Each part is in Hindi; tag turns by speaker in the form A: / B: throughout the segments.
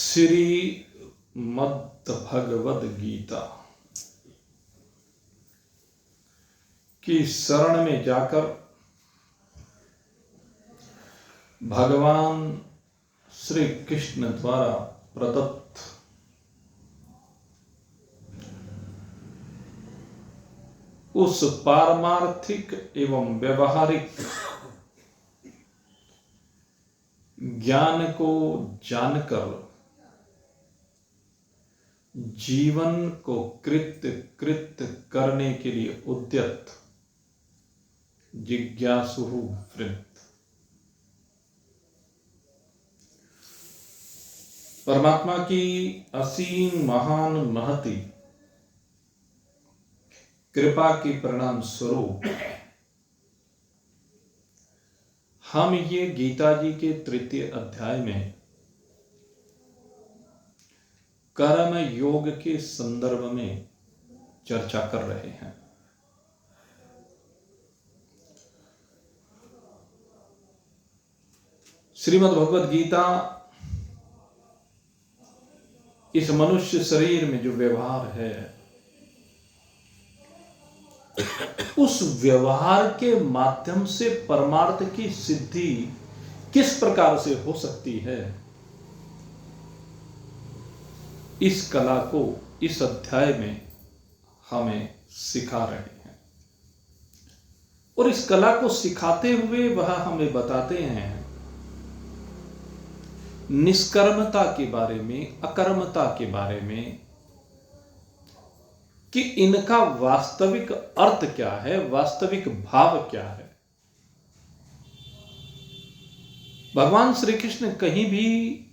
A: श्रीमद् भगवद गीता की शरण में जाकर भगवान श्री कृष्ण द्वारा प्रदत्त उस पारमार्थिक एवं व्यवहारिक ज्ञान को जानकर जीवन को कृत करने के लिए उद्यत जिज्ञासु वृत्त परमात्मा की असीम महान महती कृपा की परिणाम स्वरूप हम ये गीता जी के तृतीय अध्याय में कर्म योग के संदर्भ में चर्चा कर रहे हैं। श्रीमद् भगवद गीता इस मनुष्य शरीर में जो व्यवहार है उस व्यवहार के माध्यम से परमार्थ की सिद्धि किस प्रकार से हो सकती है, इस कला को इस अध्याय में हमें सिखा रहे हैं। और इस कला को सिखाते हुए वह हमें बताते हैं निष्कर्मता के बारे में, अकर्मता के बारे में, कि इनका वास्तविक अर्थ क्या है, वास्तविक भाव क्या है। भगवान श्री कृष्ण कहीं भी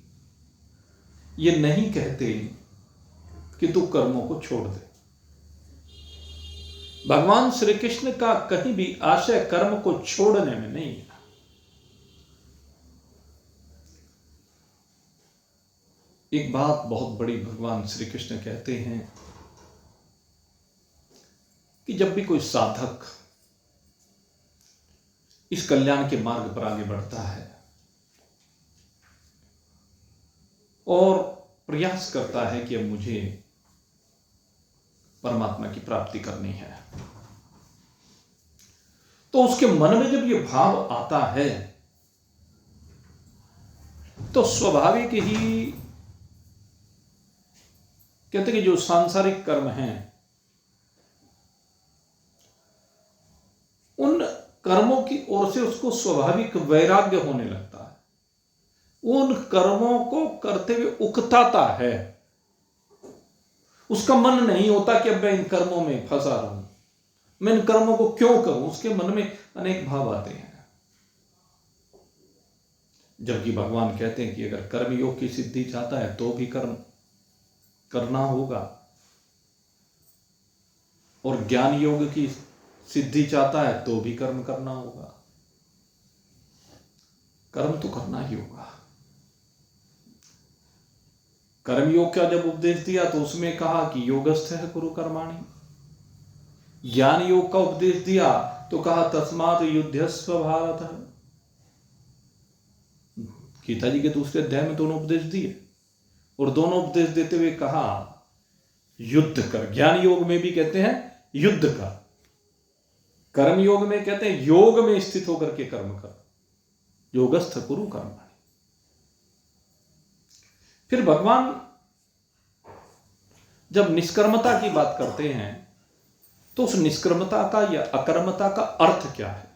A: ये नहीं कहते कि तू कर्मों को छोड़ दे। भगवान श्री कृष्ण का कहीं भी आशय कर्म को छोड़ने में नहीं है। एक बात बहुत बड़ी भगवान श्री कृष्ण कहते हैं कि जब भी कोई साधक इस कल्याण के मार्ग पर आगे बढ़ता है और प्रयास करता है कि अब मुझे परमात्मा की प्राप्ति करनी है, तो उसके मन में जब ये भाव आता है तो स्वाभाविक ही कहते कि जो सांसारिक कर्म हैं उन कर्मों की ओर से उसको स्वाभाविक वैराग्य होने लगता है। उन कर्मों को करते हुए उकताता है। उसका मन नहीं होता कि अब मैं इन कर्मों में फंसा रहूं, मैं इन कर्मों को क्यों करूं। उसके मन में अनेक भाव आते हैं। जबकि भगवान कहते हैं कि अगर कर्मयोग की सिद्धि चाहता है तो भी कर्म करना होगा, और ज्ञान योग की सिद्धि चाहता है तो भी कर्म करना होगा। कर्म तो करना ही होगा। कर्मयोग का जब उपदेश दिया तो उसमें कहा कि योगस्थ है कुरु कर्माणि। ज्ञान योग का उपदेश दिया तो कहा तस्मात् युध्यस्व भारत। गीता जी के दूसरे अध्याय में दोनों उपदेश दिए, और दोनों उपदेश देते हुए कहा युद्ध कर। ज्ञान योग में भी कहते हैं युद्ध कर, कर्म योग में कहते हैं योग में स्थित होकर के कर्म कर। योगस्थ कुरु कर्माणि। फिर भगवान जब निष्कर्मता की बात करते हैं तो उस निष्कर्मता का या अकर्मता का अर्थ क्या है।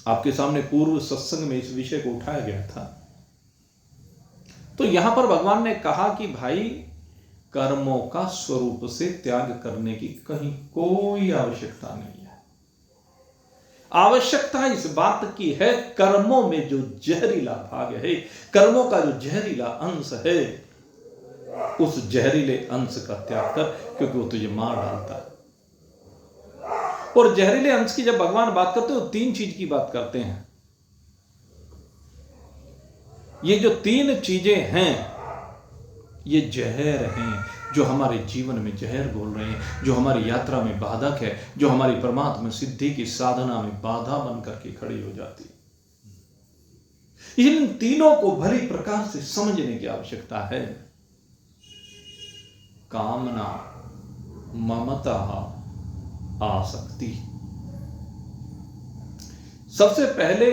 A: आपके सामने पूर्व सत्संग में इस विषय को उठाया गया था। तो यहां पर भगवान ने कहा कि भाई कर्मों का स्वरूप से त्याग करने की कहीं कोई आवश्यकता नहीं है। आवश्यकता इस बात की है कर्मों में जो जहरीला भाग है, कर्मों का जो जहरीला अंश है, उस जहरीले अंश का त्याग कर, क्योंकि वो तुझे मार डालता है। और जहरीले अंश की जब भगवान बात करते हैं तो तीन चीज की बात करते हैं। ये जो तीन चीजें हैं ये जहर हैं, जो हमारे जीवन में जहर घोल रहे हैं, जो हमारी यात्रा में बाधक है, जो हमारी परमात्मा सिद्धि की साधना में बाधा बन करके खड़ी हो जाती है। इन तीनों को भली प्रकार से समझने की आवश्यकता है। कामना, ममता, आसक्ति। सबसे पहले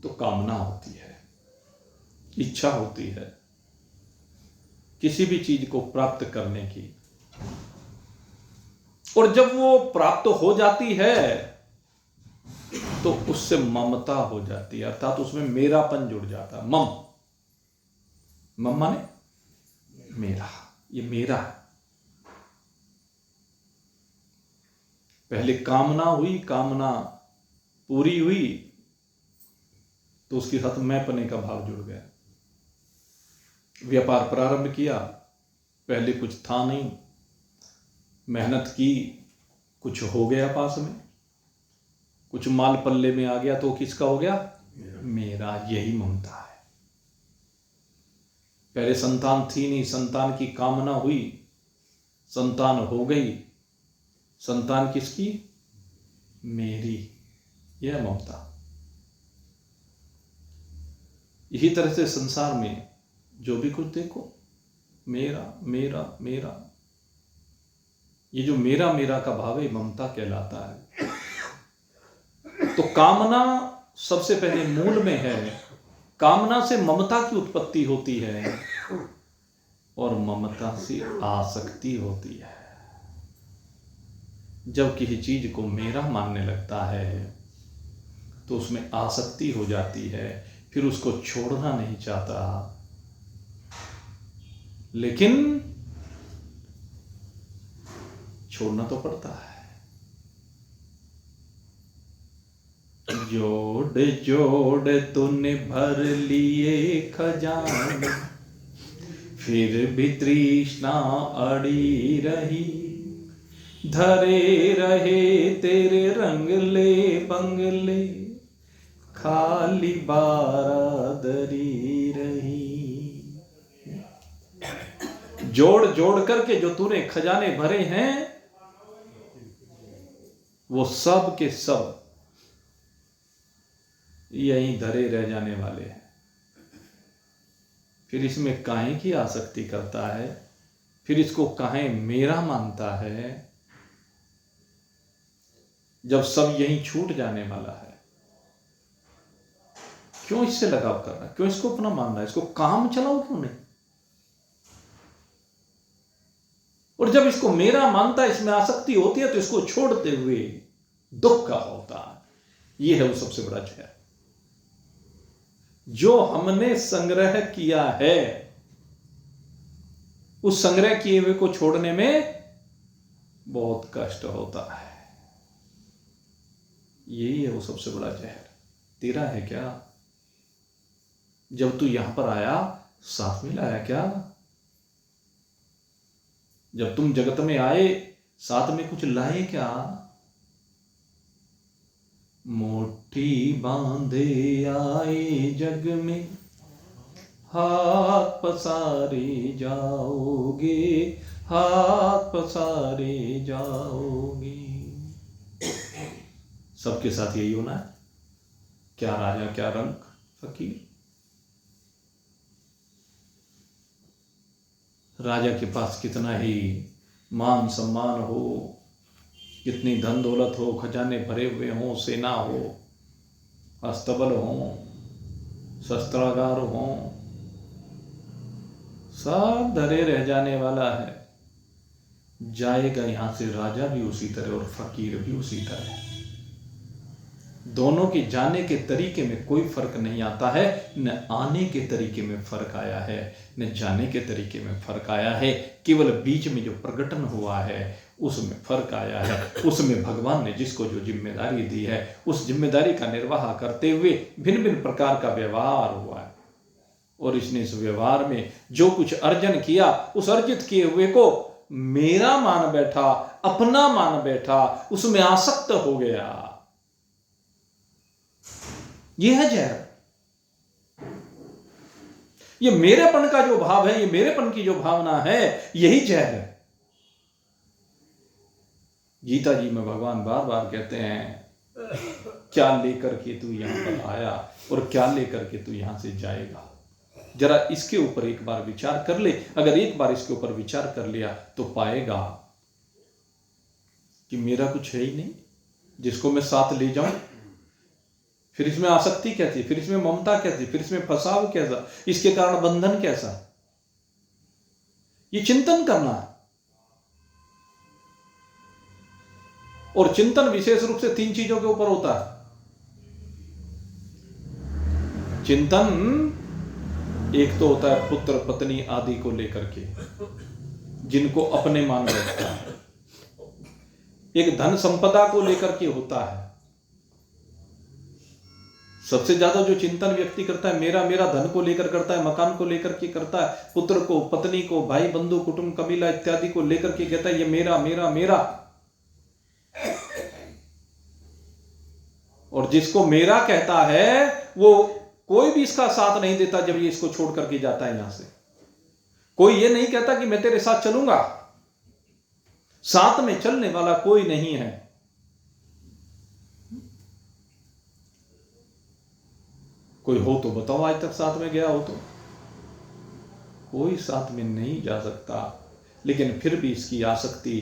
A: तो कामना होती है, इच्छा होती है किसी भी चीज को प्राप्त करने की, और जब वो प्राप्त हो जाती है तो उससे ममता हो जाती है, अर्थात उसमें मेरापन जुड़ जाता है। मम माने मेरा, ये मेरा है। पहले कामना हुई, कामना पूरी हुई तो उसके साथ मैं पने का भाव जुड़ गया। व्यापार प्रारंभ किया, पहले कुछ था नहीं, मेहनत की, कुछ हो गया पास में, कुछ माल पल्ले में आ गया तो किसका हो गया? मेरा। यही ममता है। पहले संतान थी नहीं, संतान की कामना हुई, संतान हो गई, संतान किसकी? मेरी। यह ममता। इसी तरह से संसार में जो भी कुछ देखो, मेरा मेरा मेरा, ये जो मेरा मेरा का भाव है ममता कहलाता है। तो कामना सबसे पहले मूल में है, कामना से ममता की उत्पत्ति होती है और ममता से आसक्ति होती है। जब किसी चीज को मेरा मानने लगता है तो उसमें आसक्ति हो जाती है, फिर उसको छोड़ना नहीं चाहता, लेकिन छोड़ना तो पड़ता है। जोड़ जोड़ तूने भर लिए खजाने, फिर भी तृष्णा अड़ी रही, धरे रहे तेरे रंगले बंगले, खाली बारादरी रही। जोड़ जोड़ करके जो तूने खजाने भरे हैं वो सब के सब यहीं धरे रह जाने वाले हैं। फिर इसमें काहे की आसक्ति करता है, फिर इसको काहे मेरा मानता है, जब सब यहीं छूट जाने वाला है। क्यों इससे लगाव कर रहा है? क्यों इसको अपना मान रहा है? इसको काम चलाओ क्यों नहीं? और जब इसको मेरा मानता है, इसमें आसक्ति होती है, तो इसको छोड़ते हुए दुख का होता है। यह है वो सबसे बड़ा जहर जो हमने संग्रह किया है। उस संग्रह किए हुए को छोड़ने में बहुत कष्ट होता है। यही है वो सबसे बड़ा जहर। तेरा है क्या? जब तू यहां पर आया साथ में लाया क्या? जब तुम जगत में आए साथ में कुछ लाए क्या? मुट्ठी बांधे आए जग में, हाथ पसारे जाओगे, हाथ पसारे जाओगे। सबके साथ यही होना है। क्या राजा क्या रंग फकीर। राजा के पास कितना ही मान सम्मान हो, कितनी धन दौलत हो, खजाने भरे हुए हों, सेना हो, अस्तबल हो, शस्त्रागार हो, सब धरे रह जाने वाला है। जाएगा यहां से राजा भी उसी तरह और फकीर भी उसी तरह। दोनों के जाने के तरीके में कोई फर्क नहीं आता है, न आने के तरीके में फर्क आया है, न जाने के तरीके में फर्क आया है। केवल बीच में जो प्रकटन हुआ है उसमें फर्क आया है। उसमें भगवान ने जिसको जो जिम्मेदारी दी है उस जिम्मेदारी का निर्वाह करते हुए भिन्न भिन्न प्रकार का व्यवहार हुआ है, और इसने इस व्यवहार में जो कुछ अर्जन किया उस अर्जित किए हुए को मेरा मान बैठा, अपना मान बैठा, उसमें आसक्त हो गया। यह है जहर। ये मेरेपन का जो भाव है, ये मेरेपन की जो भावना है, यही जहर है। गीता जी में भगवान बार बार कहते हैं क्या लेकर के तू यहां पर आया और क्या लेकर के तू यहां से जाएगा। जरा इसके ऊपर एक बार विचार कर ले। अगर एक बार इसके ऊपर विचार कर लिया तो पाएगा कि मेरा कुछ है ही नहीं जिसको मैं साथ ले जाऊं। फिर इसमें आसक्ति क्या थी, फिर इसमें ममता क्या थी, फिर इसमें फसाव कैसा, इसके कारण बंधन कैसा। ये चिंतन करना है। और चिंतन विशेष रूप से 3 चीजों के ऊपर होता है। चिंतन एक तो होता है पुत्र पत्नी आदि को लेकर के, जिनको अपने मान बैठता है। एक धन संपदा को लेकर के होता है। सबसे ज्यादा जो चिंतन व्यक्ति करता है मेरा मेरा, धन को लेकर करता है, मकान को लेकर के करता है, पुत्र को, पत्नी को, भाई बंधु कुटुंब कबीला इत्यादि को लेकर के कहता है ये मेरा मेरा मेरा। और जिसको मेरा कहता है वो कोई भी इसका साथ नहीं देता जब ये इसको छोड़ करके जाता है यहां से। कोई ये नहीं कहता कि मैं तेरे साथ चलूंगा, साथ में चलने वाला कोई नहीं है। कोई हो तो बताओ आज तक साथ में गया हो तो। कोई साथ में नहीं जा सकता। लेकिन फिर भी इसकी आसक्ति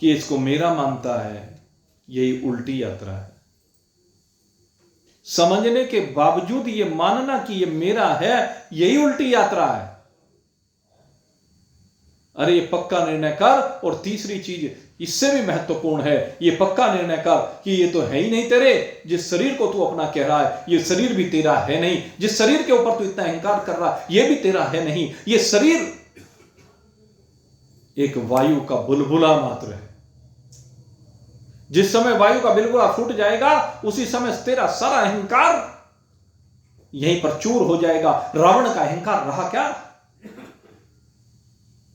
A: कि इसको मेरा मानता है, यही उल्टी यात्रा है। समझने के बावजूद ये मानना कि ये मेरा है, यही उल्टी यात्रा है। अरे ये पक्का निर्णय कर। और तीसरी चीज इससे भी महत्वपूर्ण है, ये पक्का निर्णय कर कि ये तो है ही नहीं तेरे। जिस शरीर को तू अपना कह रहा है ये शरीर भी तेरा है नहीं। जिस शरीर के ऊपर तू इतना अहंकार कर रहा है ये भी तेरा है नहीं। ये शरीर एक वायु का बुलबुला मात्र है। जिस समय वायु का बुलबुला फूट जाएगा उसी समय तेरा सारा अहंकार यहीं पर चूर हो जाएगा। रावण का अहंकार रहा क्या?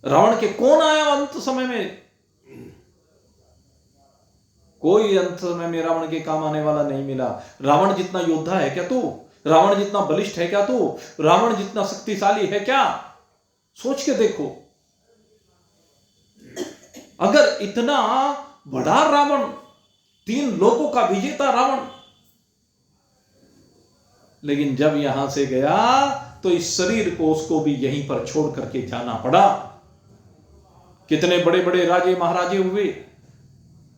A: रावण के कौन आया अंत समय में? कोई अंत समय में रावण के काम आने वाला नहीं मिला। रावण जितना योद्धा है क्या तू? रावण जितना बलिष्ठ है क्या तू? रावण जितना शक्तिशाली है क्या? सोच के देखो। अगर इतना बड़ा रावण, 3 लोकों का विजेता रावण, लेकिन जब यहां से गया तो इस शरीर को उसको भी यहीं पर छोड़ करके जाना पड़ा। कितने बड़े बड़े राजे महाराजे हुए,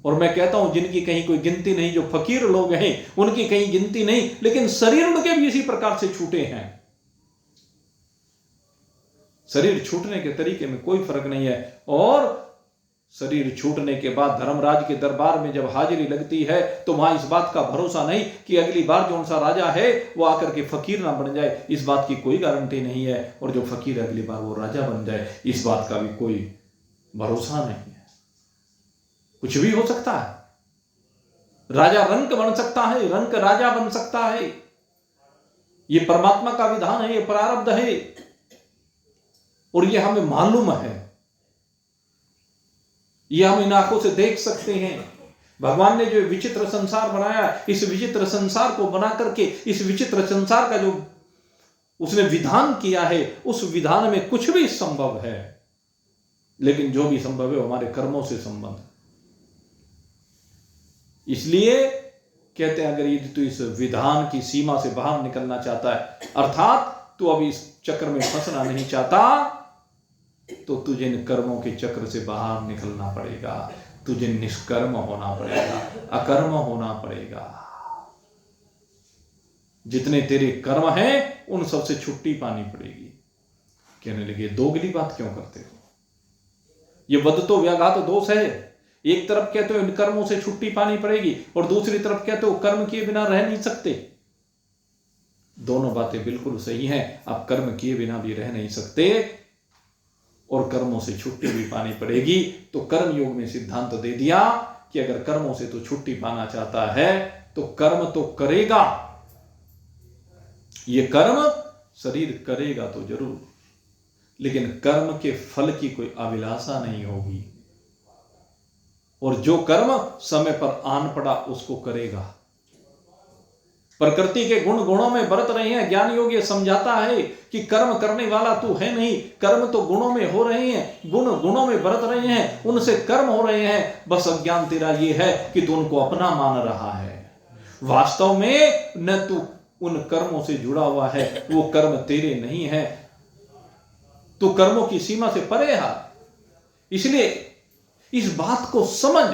A: और मैं कहता हूं जिनकी कहीं कोई गिनती नहीं, जो फकीर लोग हैं उनकी कहीं गिनती नहीं, लेकिन शरीर उनके भी इसी प्रकार से छूटे हैं। शरीर छूटने के तरीके में कोई फर्क नहीं है। और शरीर छूटने के बाद धर्मराज के दरबार में जब हाजिरी लगती है तो वहां इस बात का भरोसा नहीं कि अगली बार जो सा राजा है वो आकर के फकीर ना बन जाए, इस बात की कोई गारंटी नहीं है। और जो फकीर अगली बार वो राजा बन जाए, इस बात का भी कोई भरोसा नहीं है। कुछ भी हो सकता है। राजा रंक बन सकता है, रंक राजा बन सकता है। ये परमात्मा का विधान है, ये प्रारब्ध है और ये हमें मालूम है। ये हम इन आंखों से देख सकते हैं। भगवान ने जो विचित्र संसार बनाया, इस विचित्र संसार को बना करके, इस विचित्र संसार का जो उसने विधान किया है, उस विधान में कुछ भी संभव है। लेकिन जो भी संभव है हमारे कर्मों से संबंध। इसलिए कहते हैं अगर यदि तू इस विधान की सीमा से बाहर निकलना चाहता है, अर्थात तू अभी इस चक्र में फंसना नहीं चाहता, तो तुझे इन कर्मों के चक्र से बाहर निकलना पड़ेगा। तुझे निष्कर्म होना पड़ेगा, अकर्म होना पड़ेगा। जितने तेरे कर्म हैं उन सब से छुट्टी पानी पड़ेगी। कहने लगे दोगली बात क्यों करते हो? ये वद तो व्याघात दोष है। एक तरफ कहते हो इन कर्मों से छुट्टी पानी पड़ेगी और दूसरी तरफ कहते हो कर्म किए बिना रह नहीं सकते। दोनों बातें बिल्कुल सही हैं। आप कर्म किए बिना भी रह नहीं सकते और कर्मों से छुट्टी भी पानी पड़ेगी। तो कर्म योग में सिद्धांत दे दिया कि अगर कर्मों से तो छुट्टी पाना चाहता है तो कर्म तो करेगा। ये कर्म शरीर करेगा तो जरूर, लेकिन कर्म के फल की कोई अभिलाषा नहीं होगी। और जो कर्म समय पर आन पड़ा उसको करेगा। प्रकृति के गुण गुणों में बरत रहे हैं। ज्ञान योग ये समझाता है कि कर्म करने वाला तू है नहीं, कर्म तो गुणों में हो रहे हैं, गुण गुणों में बरत रहे हैं, उनसे कर्म हो रहे हैं। बस अज्ञान तेरा ये है कि तू उनको अपना मान रहा है। वास्तव में न तू उन कर्मों से जुड़ा हुआ है, वो कर्म तेरे नहीं है, तू कर्मों की सीमा से परे है। इसलिए इस बात को समझ।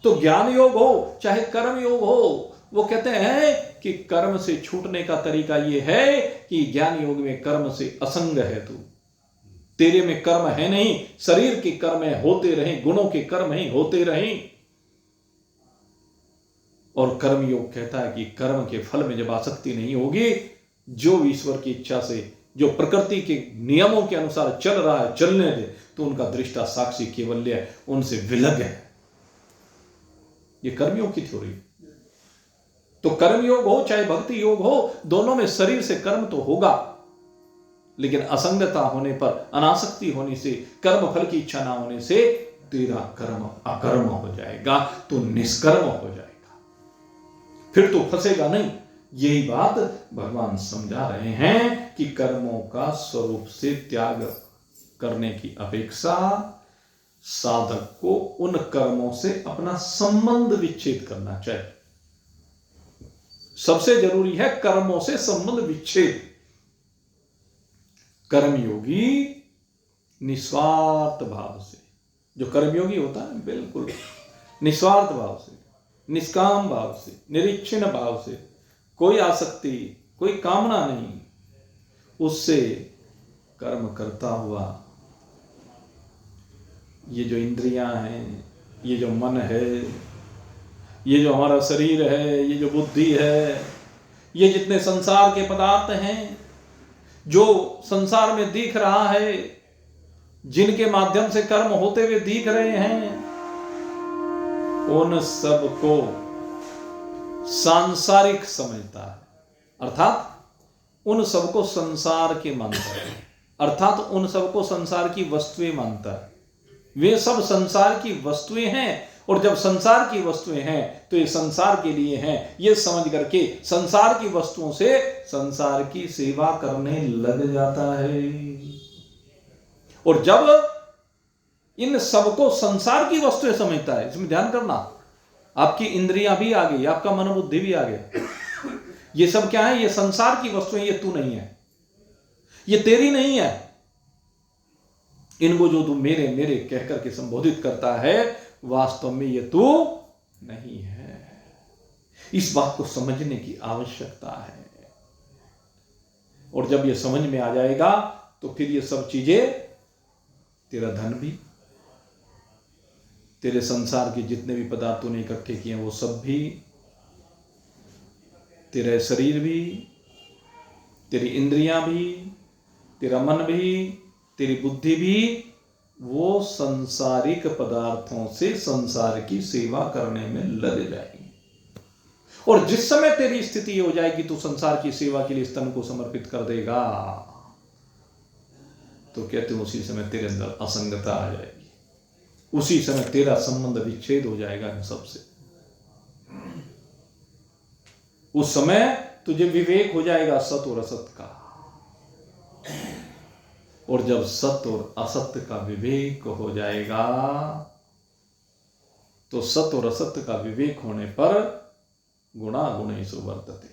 A: तो ज्ञान योग हो चाहे कर्म योग हो, वो कहते हैं कि कर्म से छूटने का तरीका यह है कि ज्ञान योग में कर्म से असंग है तू, तेरे में कर्म है नहीं, शरीर के कर्म होते रहें, गुणों के कर्म ही होते रहें। और कर्म योग कहता है कि कर्म के फल में जब आसक्ति नहीं होगी, जो ईश्वर की इच्छा से, जो प्रकृति के नियमों के अनुसार चल रहा है चलने दे, तो उनका दृष्टा साक्षी केवल्य है, उनसे विलग है। ये कर्मयोग की थ्योरी। तो कर्म योग हो चाहे भक्ति योग हो, दोनों में शरीर से कर्म तो होगा, लेकिन असंगता होने पर, अनासक्ति होने से, कर्म फल की इच्छा ना होने से तेरा कर्म अकर्म हो जाएगा, तो निष्कर्म हो जाएगा, फिर तो फंसेगा नहीं। यही बात भगवान समझा रहे हैं कि कर्मों का स्वरूप से त्याग करने की अपेक्षा साधक को उन कर्मों से अपना संबंध विच्छेद करना चाहिए। सबसे जरूरी है कर्मों से संबंध विच्छेद। कर्मयोगी निस्वार्थ भाव से, जो कर्मयोगी होता है बिल्कुल निस्वार्थ भाव से, निष्काम भाव से, निरीक्षण भाव से, कोई आसक्ति, कोई कामना नहीं, उससे कर्म करता हुआ ये जो इंद्रियां हैं, ये जो मन है, ये जो हमारा शरीर है, ये जो बुद्धि है, ये जितने संसार के पदार्थ हैं, जो संसार में दिख रहा है, जिनके माध्यम से कर्म होते हुए दिख रहे हैं, उन सब को सांसारिक समझता है, अर्थात उन सबको संसार के मानता है, अर्थात उन सबको संसार की वस्तुएं मानता है। वे सब संसार की वस्तुएं हैं, और जब संसार की वस्तुएं हैं तो ये संसार के लिए हैं, ये समझ करके संसार की वस्तुओं से संसार की सेवा करने लग जाता है। और जब इन सबको संसार की वस्तुएं समझता है, इसमें ध्यान करना, आपकी इंद्रियां भी आ गई, आपका मन बुद्धि भी आ गया, ये सब क्या है? ये संसार की वस्तुएं, ये तू नहीं है, ये तेरी नहीं है। इनको जो तू मेरे मेरे कह करके संबोधित करता है, वास्तव में ये तू नहीं है। इस बात को समझने की आवश्यकता है। और जब ये समझ में आ जाएगा तो फिर ये सब चीजें, तेरा धन भी, तेरे संसार के जितने भी पदार्थों ने इकट्ठे किए वो सब भी, तेरा शरीर भी, तेरी इंद्रियां भी, तेरा मन भी, तेरी बुद्धि भी, वो संसारिक पदार्थों से संसार की सेवा करने में लग जाएगी। और जिस समय तेरी स्थिति हो जाएगी तू संसार की सेवा के लिए इस तन को समर्पित कर देगा, तो कहते हैं उसी समय तेरे अंदर असंगता आ जाएगी, उसी समय तेरा संबंध विच्छेद हो जाएगा इन सबसे। उस समय तुझे विवेक हो जाएगा सत और असत का। और जब सत्य और असत्य का विवेक हो जाएगा, तो सत्य और असत्य का विवेक होने पर गुणा गुणेषु वर्तते,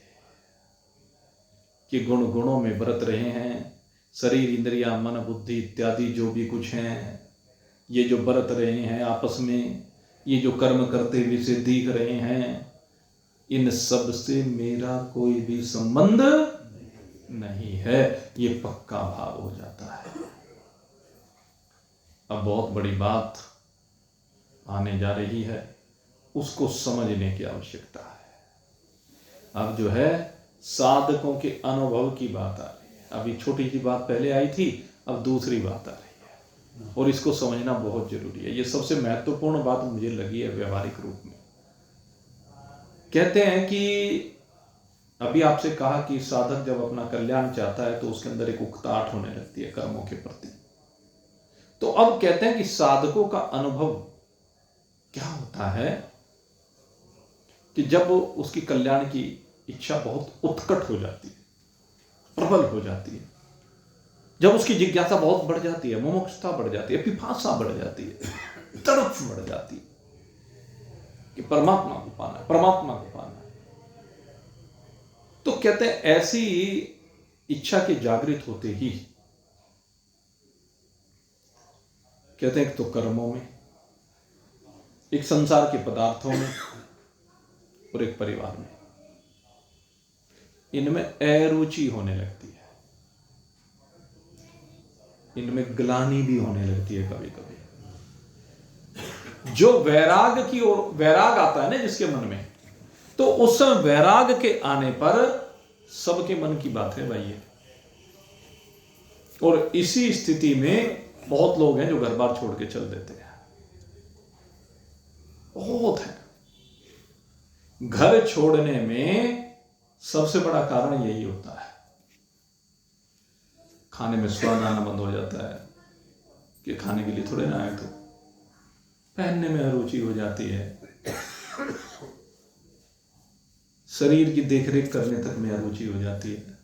A: कि गुण गुणों में बरत रहे हैं। शरीर, इंद्रिया, मन, बुद्धि इत्यादि जो भी कुछ हैं, ये जो बरत रहे हैं आपस में, ये जो कर्म करते हुए से दिख रहे हैं, इन सब से मेरा कोई भी संबंध नहीं है, ये पक्का भाव हो जाता है। अब बहुत बड़ी बात आने जा रही है, उसको समझने की आवश्यकता है। अब जो है साधकों के अनुभव की बात आ रही है। अभी छोटी सी बात पहले आई थी, अब दूसरी बात आ रही है, और इसको समझना बहुत जरूरी है। ये सबसे महत्वपूर्ण बात मुझे लगी है व्यवहारिक रूप में। कहते हैं कि अभी आपसे कहा कि साधक जब अपना कल्याण चाहता है तो उसके अंदर एक उकताहट होने लगती है कर्मों के प्रति। तो अब कहते हैं कि साधकों का अनुभव क्या होता है कि जब उसकी कल्याण की इच्छा बहुत उत्कट हो जाती है, प्रबल हो जाती है, जब उसकी जिज्ञासा बहुत बढ़ जाती है, मुमुक्षुता बढ़ जाती है, पिपासा बढ़ जाती है, तड़प बढ़ जाती है कि परमात्मा को पाना है, परमात्मा को पाना है, कहते हैं ऐसी इच्छा के जागृत होते ही कहते हैं एक तो कर्मों में, एक संसार के पदार्थों में और एक परिवार में, इनमें अरुचि होने लगती है, इनमें ग्लानि भी होने लगती है कभी कभी। जो वैराग की ओर, वैराग आता है ना जिसके मन में, तो उस समय वैराग के आने पर सबके मन की बात है भाई ये। और इसी स्थिति में बहुत लोग हैं जो घर बार छोड़ के चल देते हैं, बहुत है। घर छोड़ने में सबसे बड़ा कारण यही होता है, खाने में स्वाद आना बंद हो जाता है कि खाने के लिए थोड़े ना आए, तो पहनने में अरुचि हो जाती है, शरीर की देखरेख करने तक में अरुचि हो जाती है,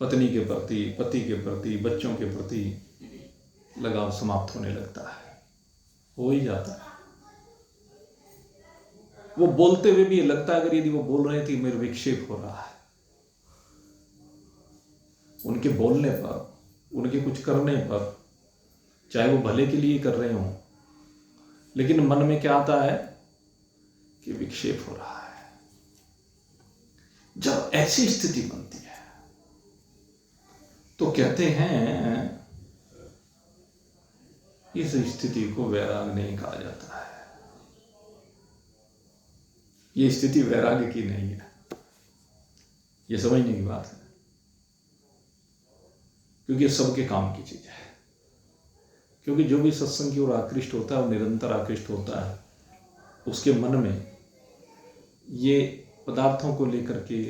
A: पत्नी के प्रति, पति के प्रति, बच्चों के प्रति लगाव समाप्त होने लगता है, हो ही जाता है। वो बोलते हुए भी ये लगता है अगर यदि वो बोल रहे थे मेरे विक्षेप हो रहा है, उनके बोलने पर, उनके कुछ करने पर, चाहे वो भले के लिए कर रहे हो, लेकिन मन में क्या आता है कि विक्षेप हो रहा है। जब ऐसी स्थिति बनती है तो कहते हैं इस स्थिति को वैराग नहीं कहा जाता है, ये स्थिति वैराग्य की नहीं है, ये समझने की बात है। क्योंकि सबके काम की चीज है, क्योंकि जो भी सत्संग की ओर आकृष्ट होता है वो निरंतर आकृष्ट होता है, उसके मन में ये पदार्थों को लेकर के,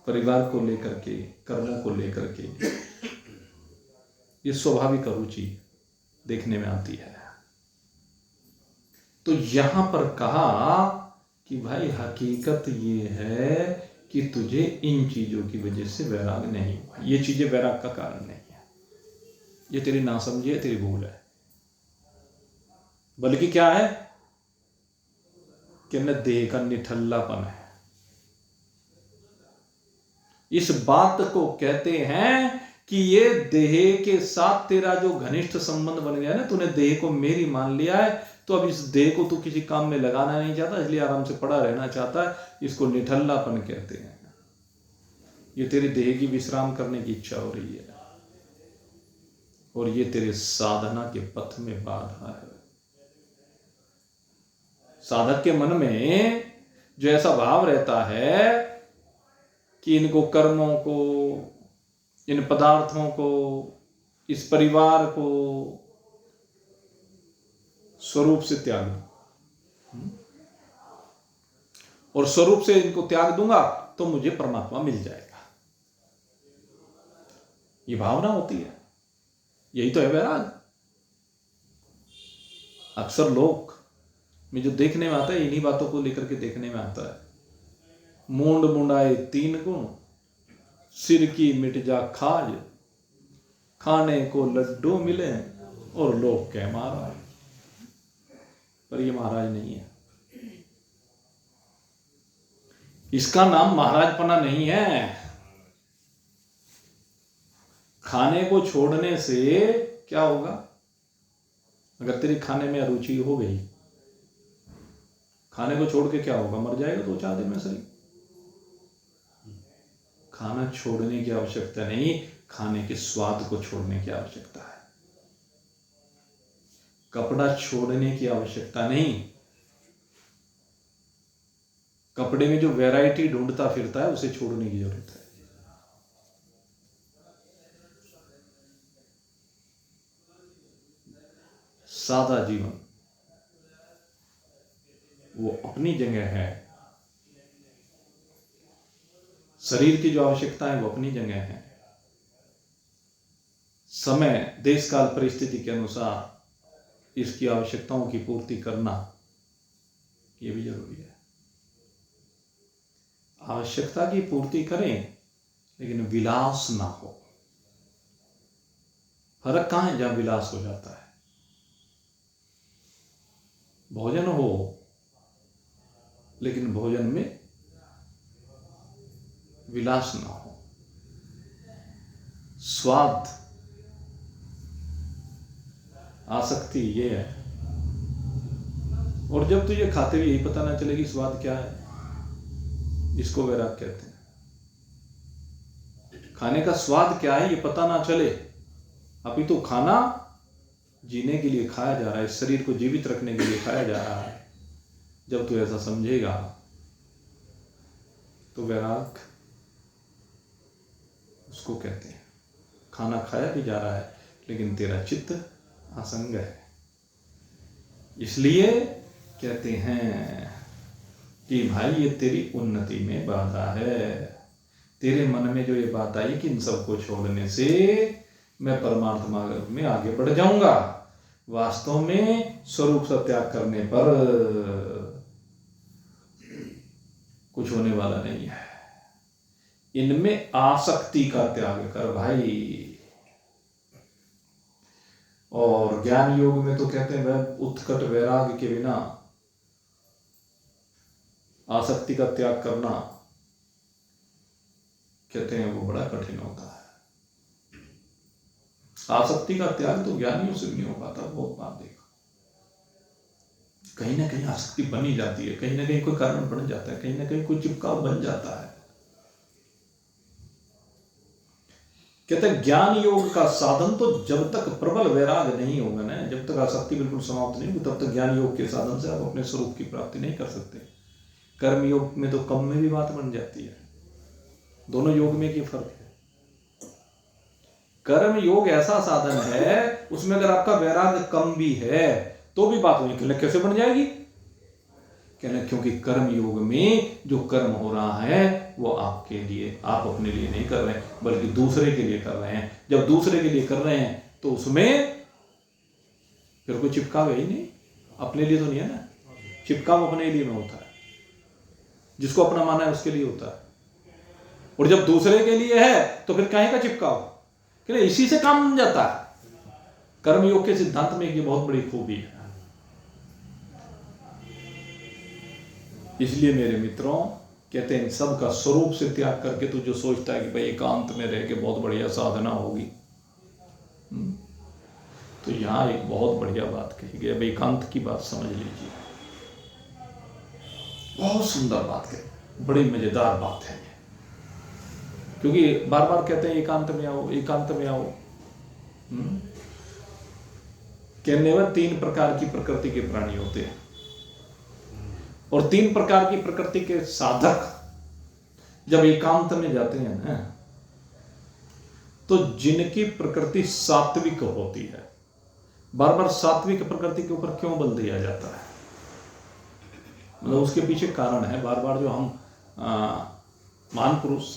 A: परिवार को लेकर के, कर्मों को लेकर के ये स्वाभाविक रुचि देखने में आती है। तो यहां पर कहा कि भाई हकीकत ये है कि तुझे इन चीजों की वजह से वैराग नहीं हुआ, ये चीजें वैराग का कारण नहीं है, ये तेरी नासमझी है, तेरी भूल है, बल्कि क्या है कि न देह का निठल्लापन है। इस बात को कहते हैं कि ये देह के साथ तेरा जो घनिष्ठ संबंध बन गया ना, तूने देह को मेरी मान लिया है, तो अब इस देह को तू किसी काम में लगाना नहीं चाहता, इसलिए आराम से पड़ा रहना चाहता है, इसको निठल्लापन कहते हैं। ये तेरे देह की विश्राम करने की इच्छा हो रही है और ये तेरे साधना के पथ में बाधा है। साधक के मन में जो ऐसा भाव रहता है कि इनको, कर्मों को, इन पदार्थों को, इस परिवार को स्वरूप से त्याग दूं, और स्वरूप से इनको त्याग दूंगा तो मुझे परमात्मा मिल जाएगा, ये भावना होती है। यही तो है वैराग। अक्सर लोग में जो देखने में आता है, इन्हीं बातों को लेकर के देखने में आता है। मूंड मुंडाए तीन गुण, सिर की मिट जा खाज, खाने को लड्डू मिले और लोग कह महाराज, पर ये महाराज नहीं है, इसका नाम महाराजपना नहीं है। खाने को छोड़ने से क्या होगा? अगर तेरी खाने में अरुचि हो गई, खाने को छोड़ के क्या होगा? मर जाएगा 2-4 दिन में शरीर। खाना छोड़ने की आवश्यकता नहीं, खाने के स्वाद को छोड़ने की आवश्यकता है। कपड़ा छोड़ने की आवश्यकता नहीं, कपड़े में जो वैरायटी ढूंढता फिरता है उसे छोड़ने की जरूरत है। सादा जीवन वो अपनी जगह है, शरीर की जो आवश्यकता है वो अपनी जगह है, समय देश काल परिस्थिति के अनुसार इसकी आवश्यकताओं की पूर्ति करना ये भी जरूरी है। आवश्यकता की पूर्ति करें लेकिन विलास ना हो। फर्क कहां है जहां विलास हो जाता है? भोजन हो लेकिन भोजन में विलास ना हो, स्वाद, आसक्ति ये है। और जब तुझे खाते हुए यही पता ना चले कि स्वाद क्या है, इसको वैराग कहते हैं। खाने का स्वाद क्या है ये पता ना चले, अभी तो खाना जीने के लिए खाया जा रहा है, शरीर को जीवित रखने के लिए खाया जा रहा है। जब तू ऐसा समझेगा तो वैराग उसको कहते हैं। खाना खाया भी जा रहा है लेकिन तेरा चित्त असंग है, इसलिए कहते हैं कि भाई ये तेरी उन्नति में बाधा है। तेरे मन में जो ये बात आई कि इन सबको छोड़ने से मैं परमार्थ मार्ग में आगे बढ़ जाऊंगा, वास्तव में स्वरूप से त्याग करने पर कुछ होने वाला नहीं है। इनमें आसक्ति का त्याग कर भाई। और ज्ञान योग में तो कहते हैं वह उत्कट वैराग के बिना आसक्ति का त्याग करना, कहते हैं वो बड़ा कठिन होता है। आसक्ति का त्याग तो ज्ञानियों से भी नहीं हो पाता। बहुत बात देखा, कहीं ना कहीं आसक्ति बनी जाती है, कहीं ना कहीं कोई कारण बन जाता है, कहीं ना कहीं कोई चिपकाव बन जाता है। कहते हैं ज्ञान योग का साधन तो जब तक प्रबल वैराग नहीं होगा ना, जब तक आसक्ति बिल्कुल समाप्त नहीं होगी, तब तक ज्ञान योग के साधन से आप अपने स्वरूप की प्राप्ति नहीं कर सकते। कर्म योग में तो कम में भी बात बन जाती है। दोनों योग में क्या फर्क है? कर्म योग ऐसा साधन है उसमें अगर आपका वैराग कम भी है तो भी बात नहीं, कैसे बन जाएगी? कहना क्योंकि कर्म योग में जो कर्म हो रहा है वो आपके लिए, आप अपने लिए नहीं कर रहे हैं बल्कि दूसरे के लिए कर रहे हैं। जब दूसरे के लिए कर रहे हैं तो उसमें फिर कोई चिपकाव है ही नहीं, अपने लिए तो नहीं है ना। चिपकाव अपने लिए में होता है, जिसको अपना माना है उसके लिए होता है। और जब दूसरे के लिए है तो फिर काहे का चिपकाव? कि इसी से काम बन जाता है। कर्मयोग के सिद्धांत में ये बहुत बड़ी खूबी है। इसलिए मेरे मित्रों कहते हैं सबका स्वरूप से त्याग करके तू जो सोचता है कि भाई एकांत में रह के बहुत बढ़िया साधना होगी, तो यहां एक बहुत बढ़िया बात कही गई। भाई एकांत की बात समझ लीजिए, बहुत सुंदर बात कही, बड़ी मजेदार बात है। क्योंकि बार बार कहते हैं एकांत में आओ, एकांत में आओ। कहने में 3 प्रकार की प्रकृति के प्राणी होते हैं और 3 प्रकार की प्रकृति के साधक जब एकांत में जाते हैं ना, तो जिनकी प्रकृति सात्विक होती है, बार बार सात्विक प्रकृति के ऊपर क्यों बल दिया जाता है? मतलब उसके पीछे कारण है। बार बार जो हम महान पुरुष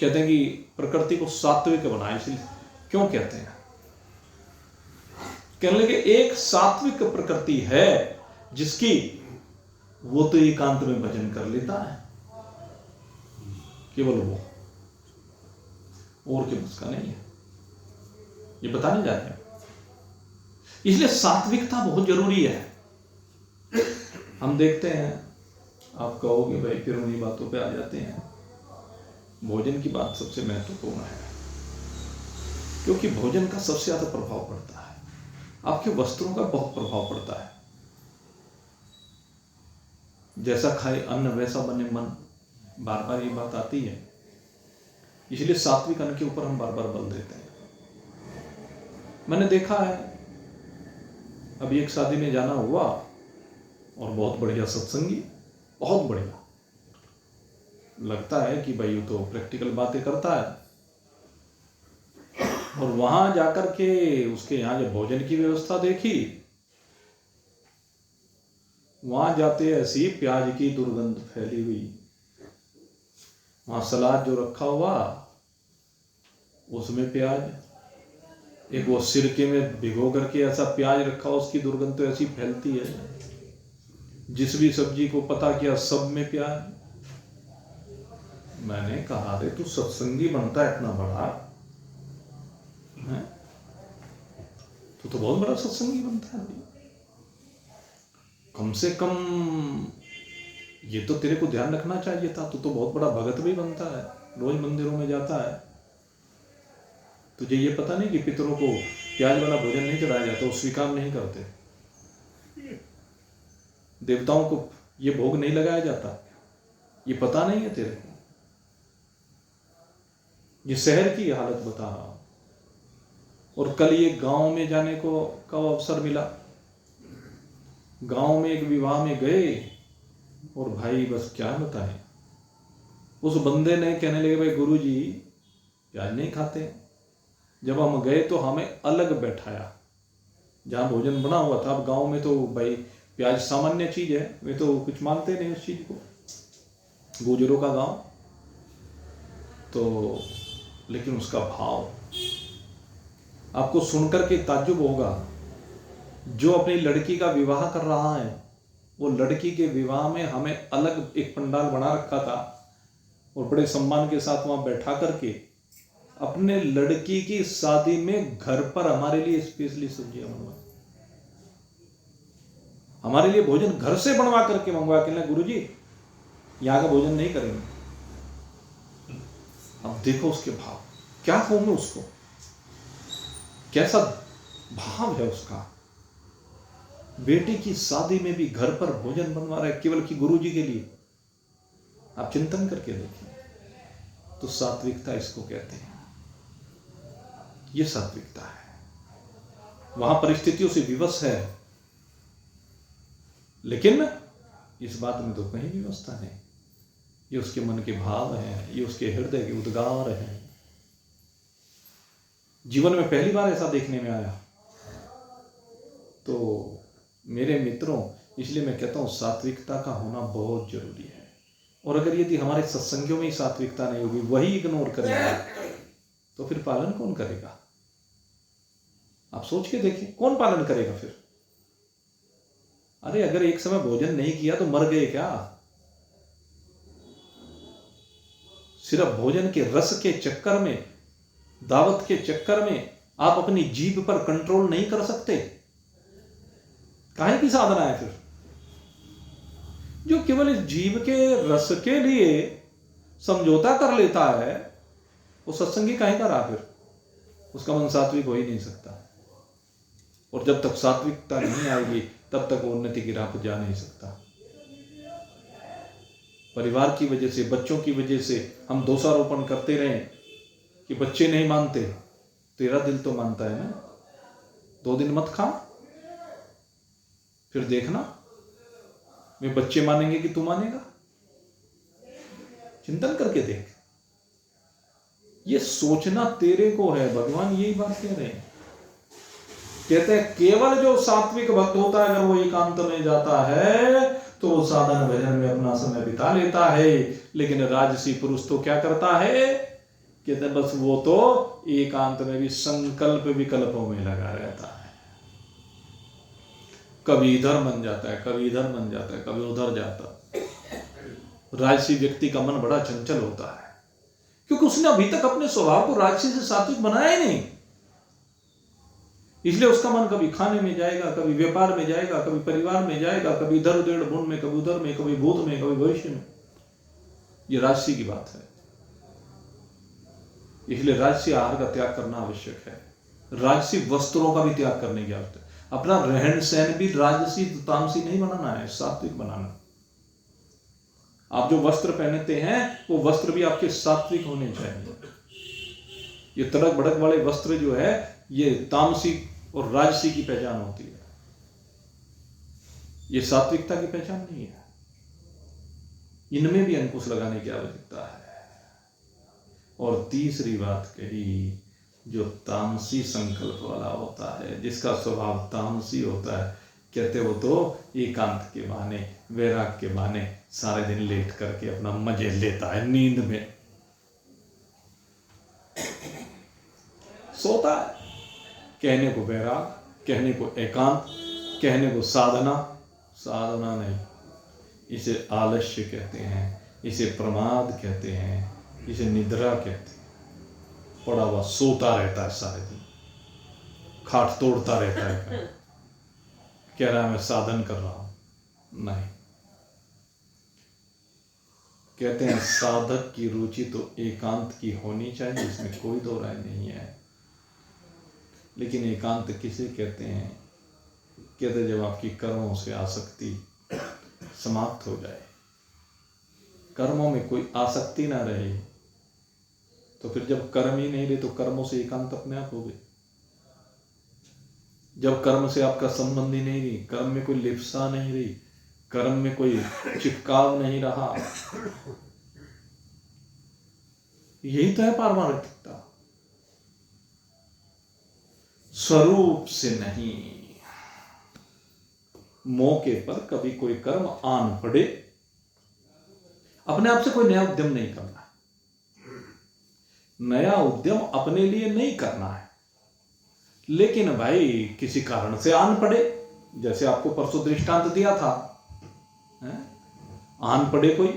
A: कहते हैं कि प्रकृति को सात्विक बनाए, इसलिए क्यों कहते हैं? कहने लगे एक सात्विक प्रकृति है जिसकी वो तो एकांत में भजन कर लेता है, केवल वो, और के उसका नहीं है। ये बताने जा रहे हैं। इसलिए सात्विकता बहुत जरूरी है। हम देखते हैं, आप कहोगे भाई फिर उन्हीं बातों पे आ जाते हैं। भोजन की बात सबसे महत्वपूर्ण है, क्योंकि भोजन का सबसे ज्यादा प्रभाव पड़ता है, आपके वस्त्रों का बहुत प्रभाव पड़ता है। जैसा खाए अन्न वैसा बने मन, बार बार ये बात आती है। इसलिए सात्विक अन्न के ऊपर हम बार बार बल देते हैं। मैंने देखा है, अभी एक शादी में जाना हुआ और बहुत बढ़िया सत्संगी, बहुत बढ़िया लगता है कि भाई वो तो प्रैक्टिकल बातें करता है। और वहां जाकर के उसके यहाँ जब भोजन की व्यवस्था देखी, वहां जाते ऐसी प्याज की दुर्गंध फैली हुई। वहां सलाद जो रखा हुआ उसमें प्याज, एक वो सिरके में भिगो करके ऐसा प्याज रखा, उसकी दुर्गंध तो ऐसी फैलती है। जिस भी सब्जी को पता किया सब में प्याज। मैंने कहा रे तू सत्संगी बनता है इतना बड़ा है? तो बहुत बड़ा सत्संगी बनता है। कम से कम ये तो तेरे को ध्यान रखना चाहिए था, तू तो बहुत बड़ा भगत भी बनता है, रोज मंदिरों में जाता है, तुझे ये पता नहीं कि पितरों को प्याज वाला भोजन नहीं चढ़ाया जाता, वो स्वीकार नहीं करते, देवताओं को ये भोग नहीं लगाया जाता, ये पता नहीं है तेरे को? ये शहर की हालत बता रहा हूं। और कल ये गांव में जाने को का अवसर मिला, गांव में एक विवाह में गए, और भाई बस क्या बताएं, उस बंदे ने कहने लगे भाई गुरुजी प्याज नहीं खाते। जब हम गए तो हमें अलग बैठाया, जहां भोजन बना हुआ था। अब गांव में तो भाई प्याज सामान्य चीज है, वे तो कुछ मानते नहीं उस चीज को, गुजरों का गांव तो, लेकिन उसका भाव आपको सुनकर के ताज्जुब होगा। जो अपनी लड़की का विवाह कर रहा है, वो लड़की के विवाह में हमें अलग एक पंडाल बना रखा था, और बड़े सम्मान के साथ वहां बैठा करके अपने लड़की की शादी में घर पर हमारे लिए स्पेशली सब्जियां बनवा, हमारे लिए भोजन घर से बनवा करके मंगवा के, गुरुजी यहां का भोजन नहीं करेंगे। अब देखो उसके भाव, क्या कहूंगे उसको, कैसा भाव है उसका। बेटी की शादी में भी घर पर भोजन बनवा रहा है, केवल कि गुरुजी के लिए। आप चिंतन करके देखिए, तो सात्विकता इसको कहते हैं, ये सात्विकता है। वहां परिस्थितियों से विवश है, लेकिन इस बात में तो कहीं व्यवस्था नहीं। ये उसके मन के भाव हैं, ये उसके हृदय के उद्गार हैं। जीवन में पहली बार ऐसा देखने में आया। तो मेरे मित्रों, इसलिए मैं कहता हूं सात्विकता का होना बहुत जरूरी है। और अगर यदि हमारे सत्संगियों में ही सात्विकता नहीं होगी, वही इग्नोर करेगा, तो फिर पालन कौन करेगा? आप सोच के देखिए, कौन पालन करेगा फिर? अरे अगर एक समय भोजन नहीं किया तो मर गए क्या? सिर्फ भोजन के रस के चक्कर में, दावत के चक्कर में आप अपनी जीभ पर कंट्रोल नहीं कर सकते? काहे की साधना है फिर? जो केवल इस जीव के रस के लिए समझौता कर लेता है, वो सत्संगी काहे का रहा फिर? उसका मन सात्विक हो ही नहीं सकता। और जब तक सात्विकता नहीं आएगी, तब तक वो उन्नति की राह पर जा नहीं सकता। परिवार की वजह से, बच्चों की वजह से हम दोषारोपण करते रहें कि बच्चे नहीं मानते, तेरा दिल तो मानता है ना। 2 दिन मत खा, फिर देखना वे बच्चे मानेंगे कि तू मानेगा। चिंतन करके देख। ये सोचना तेरे को है, भगवान यही बात कह रहे हैं। कहते हैं केवल जो सात्विक भक्त होता है, अगर वो एकांत में जाता है तो वो साधन भजन में अपना समय बिता लेता है। लेकिन राजसी पुरुष तो क्या करता है? कहते हैं बस वो तो एकांत में भी संकल्प विकल्पों में लगा रहता है। कभी इधर मन जाता है, कभी इधर मन जाता है, कभी उधर जाता है। राजसी व्यक्ति का मन बड़ा चंचल होता है, क्योंकि उसने अभी तक अपने स्वभाव को राजसी से सात्विक बनाया ही नहीं। इसलिए उसका मन कभी खाने में जाएगा, कभी व्यापार में जाएगा, कभी परिवार में जाएगा, कभी इधर उधर भून में, कभी उधर में, कभी भूत में, कभी भविष्य में। ये राजसी की बात है। इसलिए राजसी आहार का त्याग करना आवश्यक है। राजसी वस्त्रों का भी त्याग करने की आवश्यकता है। अपना रहन सहन भी राजसी तामसी नहीं बनाना है, सात्विक बनाना। आप जो वस्त्र पहनते हैं, वो वस्त्र भी आपके सात्विक होने चाहिए। ये तड़क भड़क वाले वस्त्र जो है, ये तामसी और राजसी की पहचान होती है। ये सात्विकता की पहचान नहीं है। इनमें भी अंकुश लगाने की आवश्यकता है। और तीसरी बात कही, जो तामसी संकल्प वाला होता है, जिसका स्वभाव तामसी होता है, कहते वो तो एकांत के बहाने, वैराग के बहाने सारे दिन लेट करके अपना मजे लेता है, नींद में सोता है। कहने को वैराग, कहने को एकांत, कहने को साधना। साधना नहीं, इसे आलस्य कहते हैं, इसे प्रमाद कहते हैं, इसे निद्रा कहते हैं। पड़ा हुआ सोता रहता है सारे दिन, खाट तोड़ता रहता है, कह रहा है मैं साधन कर रहा हूं। नहीं, कहते हैं साधक की रुचि तो एकांत की होनी चाहिए, इसमें कोई दो राय नहीं है। लेकिन एकांत किसे कहते हैं? कहते जब आपकी कर्मों से आसक्ति समाप्त हो जाए, कर्मों में कोई आसक्ति ना रहे, तो फिर जब कर्म ही नहीं रहे तो कर्मों से एकांत अपने आप हो गए। जब कर्म से आपका संबंध ही नहीं रही, कर्म में कोई लिप्सा नहीं रही, कर्म में कोई चिपकाव नहीं रहा, यही तो है पारमार्थिकता। स्वरूप से नहीं, मौके पर कभी कोई कर्म आन पड़े, अपने आप से कोई नया उद्यम नहीं करना है। नया उद्यम अपने लिए नहीं करना है, लेकिन भाई किसी कारण से आन पड़े, जैसे आपको परसों दृष्टांत दिया था, आन पड़े, कोई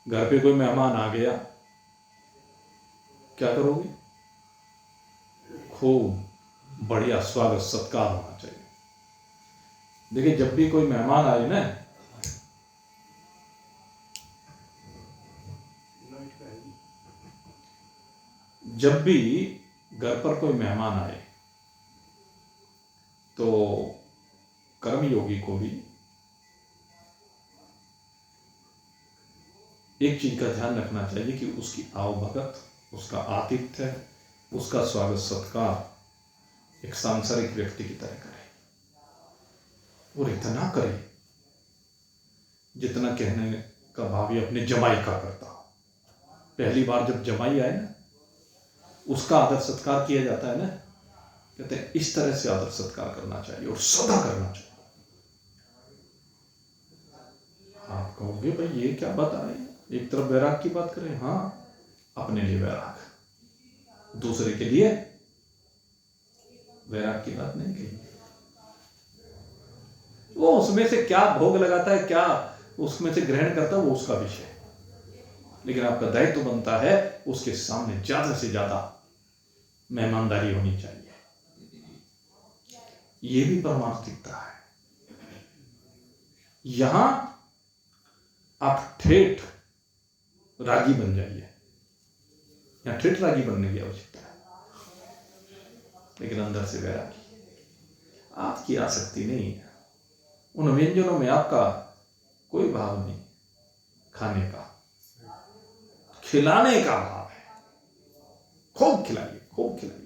A: घर पे कोई मेहमान आ गया, क्या करोगे? खूब बढ़िया स्वागत सत्कार होना चाहिए। देखिए, जब भी कोई मेहमान आए ना, जब भी घर पर कोई मेहमान आए तो कर्मयोगी को भी एक चीज का ध्यान रखना चाहिए कि उसकी आवभगत, उसका आतिथ्य, उसका स्वागत सत्कार एक सांसारिक व्यक्ति की तरह करे, और इतना करे जितना कहने का भावी अपने जमाई का करता हो। पहली बार जब जमाई आए ना, उसका आदर सत्कार किया जाता है ना, कहते हैं इस तरह से आदर सत्कार करना चाहिए और सदा करना चाहिए। आप कहोगे भाई ये क्या बता रहे हैं, एक तरफ वैराग की बात करें। हाँ, अपने लिए वैराग, दूसरे के लिए वैराग की बात नहीं कही। वो उसमें से क्या भोग लगाता है, क्या उसमें से ग्रहण करता है, वो उसका विषय है। लेकिन आपका दायित्व बनता है उसके सामने ज्यादा से ज्यादा मेहमानदारी होनी चाहिए। ये भी परमार्थिकता है। यहां आप ठेठ रागी बन जाइए, यहां ठेठ रागी बनने की आवश्यकता है, लेकिन अंदर से वैरागी, आपकी आसक्ति नहीं है उन व्यंजनों में, आपका कोई भाव नहीं, खाने का, खिलाने का भाव है। खूब खिलाइए, खूब खिलाइए।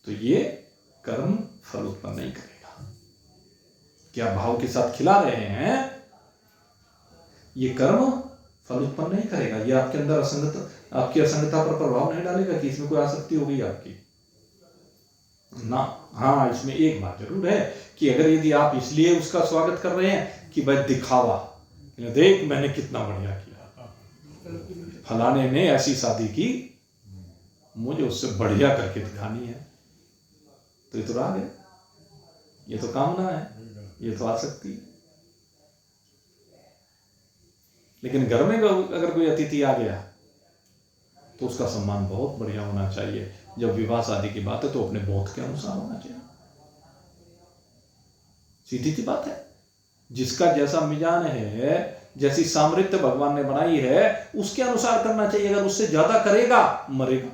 A: तो ये कर्म फल उत्पन्न नहीं करेगा। क्या भाव के साथ खिला रहे हैं, ये कर्म फल उत्पन्न नहीं करेगा। ये आपके अंदर आपकी असंगता पर प्रभाव नहीं डालेगा कि इसमें कोई आसक्ति हो गई आपकी ना। हाँ, इसमें एक बात जरूर है कि अगर यदि आप इसलिए उसका स्वागत कर रहे हैं कि भाई दिखावा, देख मैंने कितना बढ़िया किया, फलाने ने ऐसी शादी की, मुझे उससे बढ़िया करके दिखानी है, तो ये तो राग है, ये तो कामना है, ये तो आसक्ति। लेकिन घर में अगर कोई अतिथि आ गया तो उसका सम्मान बहुत बढ़िया होना चाहिए। जब विवाह शादी की बात है तो अपने बोध के अनुसार होना चाहिए। सीधी सी बात है, जिसका जैसा मिजान है, जैसी सामर्थ्य भगवान ने बनाई है, उसके अनुसार करना चाहिए। अगर उससे ज्यादा करेगा मरेगा,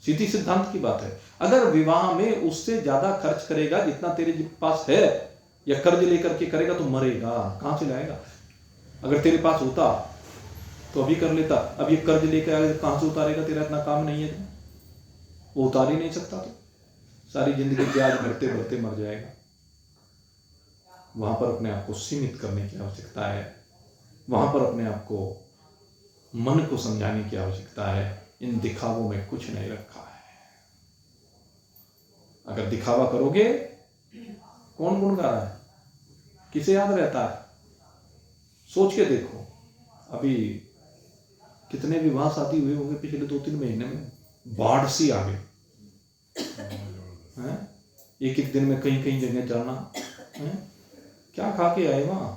A: सीधी सिद्धांत की बात है। अगर विवाह में उससे ज्यादा खर्च करेगा जितना तेरे पास है, या कर्ज लेकर के करेगा, तो मरेगा। कहां से लाएगा? अगर तेरे पास होता तो अभी कर लेता, अब ये कर्ज लेकर आगे कहां से उतारेगा? तेरा इतना काम नहीं है, वो उतार ही नहीं सकता, तो सारी जिंदगी ब्याज भरते भरते मर जाएगा। वहां पर अपने आप को सीमित करने की आवश्यकता है, वहां पर अपने आप को, मन को समझाने की आवश्यकता है। इन दिखावों में कुछ नहीं रखा है। अगर दिखावा करोगे, कौन गुण गा रहा है, किसे याद रहता है? सोच के देखो, अभी कितने विवाह शादी हुए होंगे पिछले 2-3 महीने में, बाढ़ सी आ गई, एक एक दिन में कहीं कहीं जगह जाना, क्या खा के आए वहां?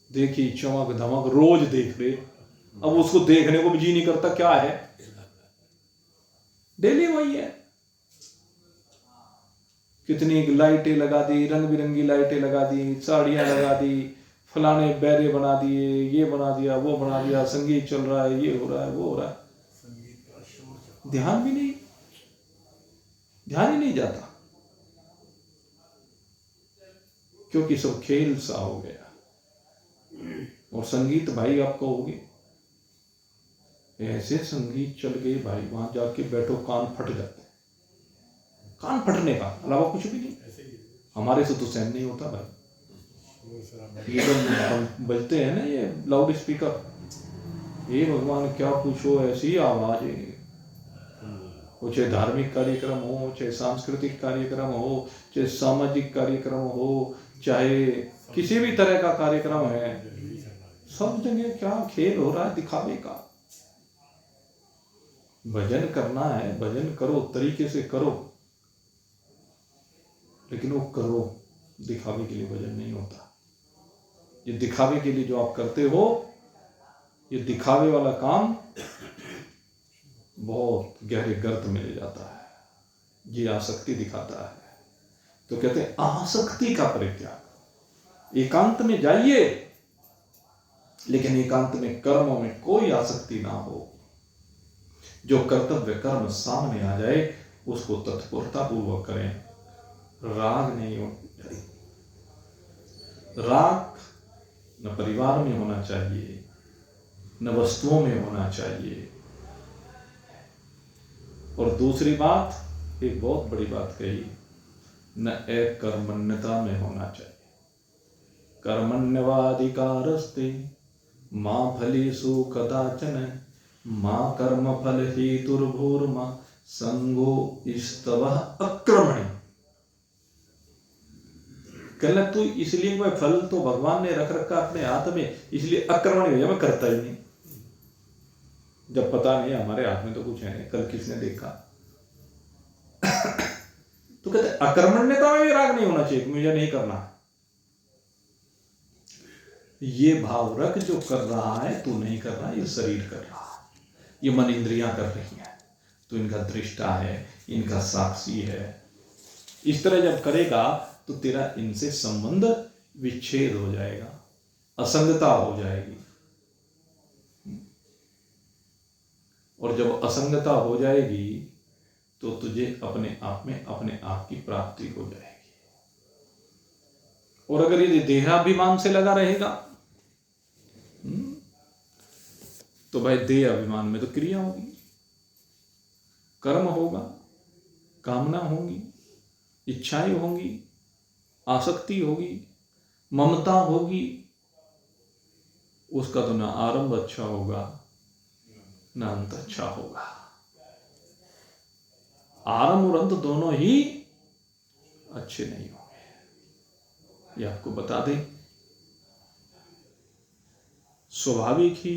A: देखी चमक धमक रोज देख रहे, अब उसको देखने को भी जी नहीं करता। क्या है, डेली वही है। कितनी लाइटें लगा दी, रंग बिरंगी लाइटें लगा दी, साड़ियाँ लगा दी, फलाने बैरे बना दिए, ये बना दिया, वो बना दिया, संगीत चल रहा है, ये हो रहा है, वो हो रहा है, ध्यान भी नहीं, ध्यान ही नहीं जाता, क्योंकि सब खेल सा हो गया। और संगीत भाई आप कहोगे ऐसे संगीत चल गए भाई, वहां जाके बैठो कान फट जाते हैं, कान फटने का अलावा कुछ भी नहीं। हमारे से तो सहन नहीं होता भाई, ये तो बजते हैं ना ये लाउड स्पीकर, ये भगवान क्या पूछो, ऐसी आवाज है। वो चाहे धार्मिक कार्यक्रम हो, चाहे सांस्कृतिक कार्यक्रम हो, चाहे सामाजिक कार्यक्रम हो, चाहे किसी भी तरह का कार्यक्रम है, सब जगह क्या खेल हो रहा है दिखावे का। भजन करना है, भजन करो, तरीके से करो, लेकिन वो करो, दिखावे के लिए भजन नहीं होता। ये दिखावे के लिए जो आप करते हो, ये दिखावे वाला काम बहुत गहरे गर्त में ले जाता है, ये आसक्ति दिखाता है। तो कहते हैं आसक्ति का परित्याग, एकांत में जाइए, लेकिन एकांत में कर्मों में कोई आसक्ति ना हो। जो कर्तव्य कर्म सामने आ जाए उसको तत्परता पूर्वक करें, राग नहीं हो। राग न परिवार में होना चाहिए, न वस्तुओं में होना चाहिए। और दूसरी बात, एक बहुत बड़ी बात कही, न एक कर्मण्यता में होना चाहिए। कर्मण्यवाधिकारस्ते मां फलेषु कदाचन मां कर्म फल हेतुर्भूर्मा संगो इस्तवः अक्रमणे। कहना तू इसलिए मैं फल तो भगवान ने रख रखा अपने हाथ में, इसलिए अक्रमण हो जाए, मैं करता ही नहीं, जब पता नहीं हमारे हाथ में तो कुछ है नहीं, कल किसने देखा। तो कहते अकर्मण्यता में राग नहीं होना चाहिए, मुझे नहीं करना। ये भाव रख, जो कर रहा है तू नहीं कर रहा, ये शरीर कर रहा है, ये मन इंद्रियां कर रही हैं, तो इनका दृष्टा है, इनका साक्षी है। इस तरह जब करेगा तो तेरा इनसे संबंध विच्छेद हो जाएगा, असंगता हो जाएगी। और जब असंगता हो जाएगी तो तुझे अपने आप में अपने आप की प्राप्ति हो जाएगी। और अगर यदि देहाभिमान से लगा रहेगा तो भाई देह अभिमान में तो क्रिया होगी, कर्म होगा, कामना होगी, इच्छाएं होंगी, आसक्ति होगी, ममता होगी, उसका तो ना आरंभ अच्छा होगा ना अंत अच्छा होगा। आरंभ और अंत दोनों ही अच्छे नहीं होंगे। ये आपको बता दें, स्वाभाविक ही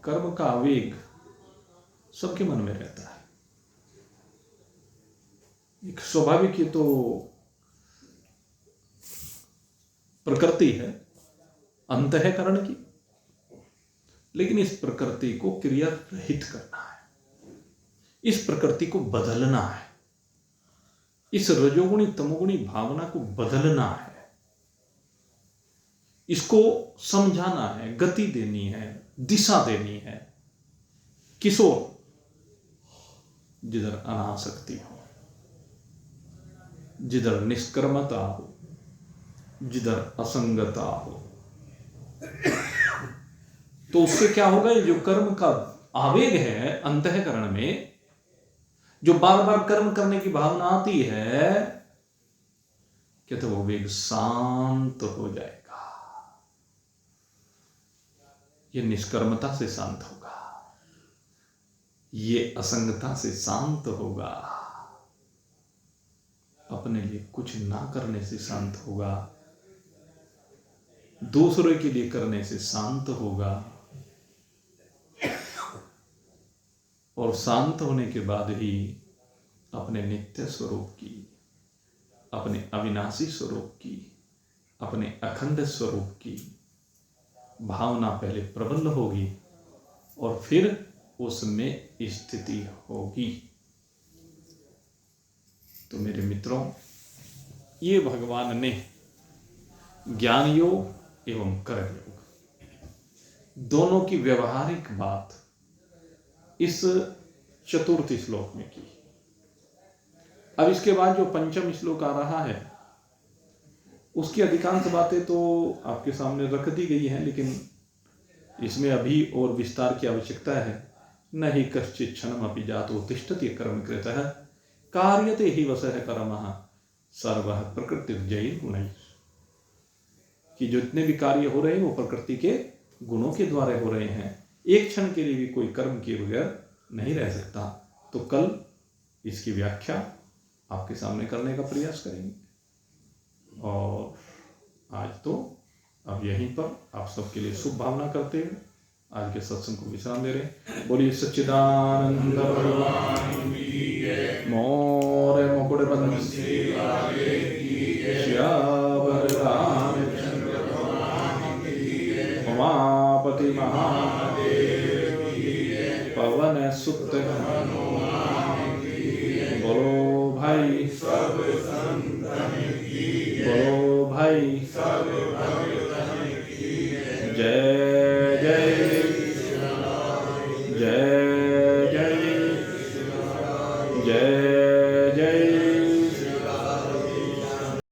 A: कर्म का आवेग सबके मन में रहता है। एक स्वाभाविक ही तो प्रकृति है अंतःकरण की, लेकिन इस प्रकृति को क्रिया रहित करना है, इस प्रकृति को बदलना है, इस रजोगुणी तमोगुणी भावना को बदलना है, इसको समझाना है, गति देनी है, दिशा देनी है। किसोर जिधर अनासक्ति हो, जिधर निष्कर्मता हो, जिधर असंगता हो, तो उससे क्या होगा, ये जो कर्म का आवेग है अंतःकरण में, जो बार बार कर्म करने की भावना आती है, क्या तो वो वेग शांत हो जाएगा। ये निष्कर्मता से शांत होगा, ये असंगता से शांत होगा, अपने लिए कुछ ना करने से शांत होगा, दूसरे के लिए करने से शांत होगा। और शांत होने के बाद ही अपने नित्य स्वरूप की, अपने अविनाशी स्वरूप की, अपने अखंड स्वरूप की भावना पहले प्रबल होगी और फिर उसमें स्थिति होगी। तो मेरे मित्रों, ये भगवान ने ज्ञान योग एवं कर्म योग दोनों की व्यवहारिक बात इस चतुर्थ श्लोक में की। अब इसके बाद जो पंचम श्लोक आ रहा है उसकी अधिकांश बातें तो आपके सामने रख दी गई हैं, लेकिन इसमें अभी और विस्तार की आवश्यकता है। न ही कश्चित् क्षणमपि जातो तिष्ठति कर्मकृतः कार्यते हि वसः कर्मः सर्वः प्रकृतिर्जयैर् गुणैः। कि जितने भी कार्य हो रहे हैं वो प्रकृति के गुणों के द्वारा हो रहे हैं, एक क्षण के लिए भी कोई कर्म किए बगैर नहीं रह सकता। तो कल इसकी व्याख्या आपके सामने करने का प्रयास करेंगे। और आज तो अब यहीं पर आप सबके लिए शुभ भावना करते हुए आज के सत्संग को विश्राम दे रहे हैं। बोलिए सच्चिदानंद भगवान मोर मुकुट बंसी श्यावर रामचंद्र उमापति महादेव पवन सुत बोलो भाई सब संतन की बोलो भाई सब